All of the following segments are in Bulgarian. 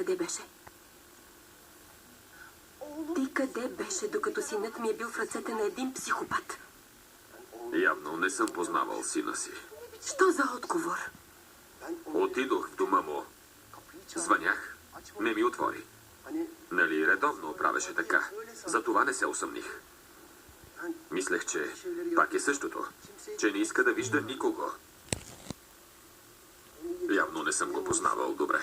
къде беше? Ти къде беше, докато синът ми е бил в ръцете на един психопат? Явно не съм познавал сина си. Що за отговор? Отидох в дома му. Звънях. Не ми отвори. Нали редовно правеше така. Затова не се усъмних. Мислех, че пак е същото. Че не иска да вижда никого. Явно не съм го познавал добре.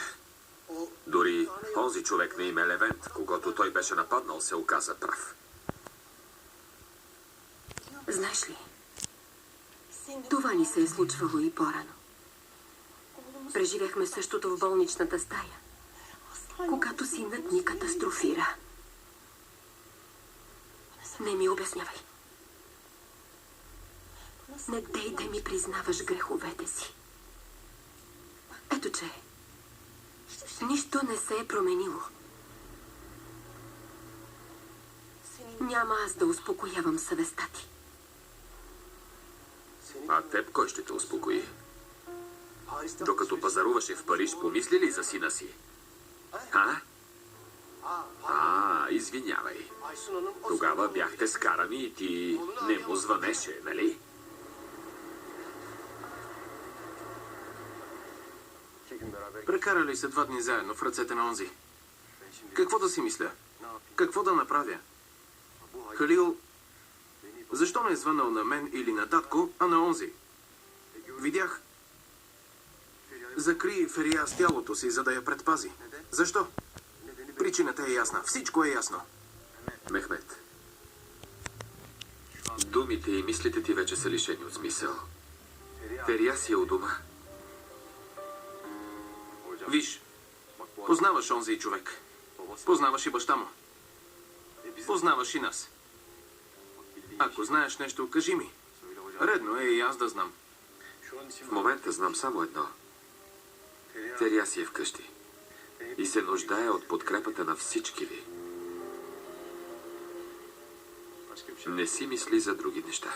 Дори онзи човек на име Левент, когато той беше нападнал, се оказа прав. Знаеш ли, това ни се е случвало и по-рано. Преживяхме същото в болничната стая, когато синът ни катастрофира. Не ми обяснявай. Не дей да ми признаваш греховете си. Ето че нищо не се е променило. Няма аз да успокоявам съвестта ти. А теб кой ще те успокои? Докато пазаруваше в Париж, помисли ли за сина си? Извинявай. Тогава бяхте скарани и ти не му звънеше, нали? Прекарали се 2 дни заедно в ръцете на онзи. Какво да си мисля? Какво да направя? Халил, защо не е звънал на мен или на татко, а на онзи? Видях. Закри Ферия с тялото си, за да я предпази. Защо? Причината е ясна. Всичко е ясно. Мехмед, думите и мислите ти вече са лишени от смисъл. Ферия си е у дома. Виж, познаваш онзи човек. Познаваш и баща му. Познаваш и нас. Ако знаеш нещо, кажи ми. Редно е и аз да знам. В момента знам само едно. Ферия си е вкъщи. И се нуждае от подкрепата на всички ви. Не си мисли за други неща.